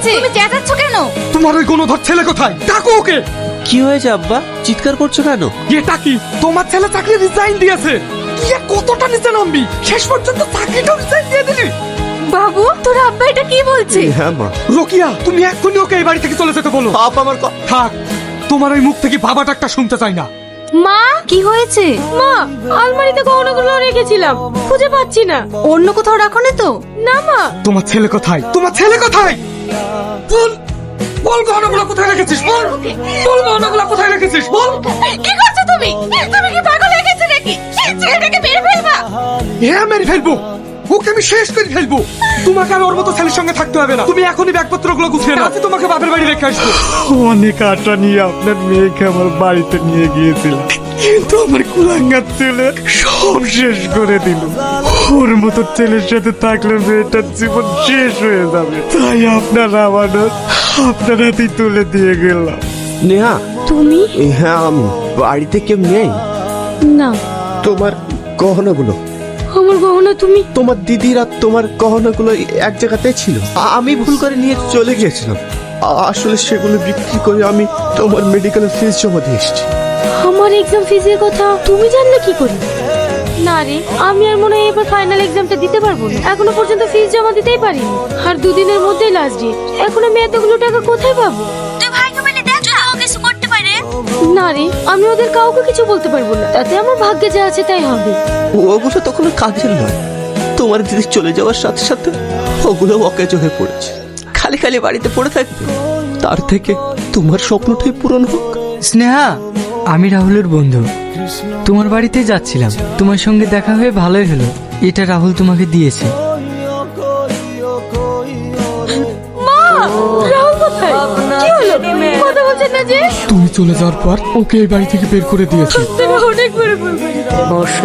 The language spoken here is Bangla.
হয়েছে? তুমি চেঁচাচ্ছ কেন? তোমার ওই গুণধর ছেলে কোথায়? ডাকো ওকে। কি হয়েছে আব্বা, চিৎকার করছো কেন? এটা কি তোমার ছেলে চাকরি রিজাইন দিয়েছে? তুই আর কতটা নিচে নামবি? শেষ পর্যন্ত চাকরিটাও রিজাইন দিয়ে দিলি। বাবু, তোর আব্বা এটা কি বলছে? হ্যাঁ মা। রোকিয়া, তুমি এক্ষুনি ওকে এই বাড়ি থেকে চলে যেতে বলো। বাপ আমার থাক, তোমার ওই মুখ থেকে বাবা ডাকটা শুনতে চাই না। মা, কি হয়েছে? মা, আলমারিতে গহনাগুলো রেখেছিলাম, খুঁজে পাচ্ছি না। অন্য কোথাও রাখো না তো? না মা। তোমার ছেলে কোথায়? তোমার ছেলে কোথায়? বল, বল গহনাগুলো কোথায় রেখেছিস? বল, বল গহনাগুলো কোথায় রেখেছিস? বল। কি করছো তুমি? তুমি কি পাগল হয়ে গেছো নাকি? ছেলেটাকে মেরে ফেলবা? হ্যাঁ, মেরে ফেলবো। ওকে আমি শেষ করে ফেলবো। তোমাকে আর ওর মতো ছেলের সঙ্গে থাকতে হবে না। তুমি এখনই ব্যাগপত্রগুলো গুছিয়ে নাও, আমি তোমাকে বাপের বাড়ি রেখে আসবো। অনেক আশা নিয়ে আপনার মেয়েকে আমার বাড়িতে নিয়ে গিয়েছিলাম, কিন্তু আমার কুলাঙ্গার ছেলে সব শেষ করে দিল। ওর মতো ছেলের সাথে থাকলে মেয়েটার জীবন শেষ হয়ে যাবে, তাই আপনার আমানত আপনার হাতেই তুলে দিয়ে গেলাম। নেহা, তুমি? হ্যাঁ আমি। বাড়িতে কেউ নেই? না। তোমার গহনাগুলো? আমার গহনা তুমি? তোমার দিদির আর তোমার গহনাগুলো এক জায়গাতে ছিল, আমি ভুল করে নিয়ে চলে গিয়েছিলাম। আসলে সেগুলো বিক্রি করে আমি তোমার মেডিকেলের ফিস জমা দিয়ে এসেছি। আমার এক্সাম ফিজের কথা তুমি জানলে কি করে? না রে, আমি আর মনে হয় এবার ফাইনাল এক্সামটা দিতে পারবো না। এখনো পর্যন্ত ফিস জমা দিতেই পারিনি, আর দুদিনের মধ্যেই লাস্ট ডেট। এখন আমি এতগুলো টাকা কোথায় পাবো? তুই ভাইকে বলে দেখ, যদি ও কিছু করতে পারে। না রে, আমি ওদের কাউকে কিছু বলতে পারবো না, তাতে আমার ভাগ্যে যা আছে তাই হবে। ওগুলো তো কোনো কাজের নয়। তোমার দিদি চলে যাওয়ার সাথে সাথে ওগুলো অকেজো হয়ে পড়েছে, খালি খালি বাড়িতে পড়ে থাকবে। তার থেকে তোমার স্বপ্নটাই পূরণ হোক। স্নেহা, আমি রাহুলের বন্ধু। তোমার বাড়িতে যাচ্ছিলাম, তোমার সঙ্গে দেখা হয়ে ভালোই হলো। এটা রাহুল তোমাকে দিয়েছে। মা, রাহুল কোথায়? কি হলো? কথা বলছেন না যে? তুমি চলে যাওয়ার পর ওকে এই বাড়ি থেকে বের করে দিয়েছি। তুমি অনেক বড় ভুল করেছো। Oh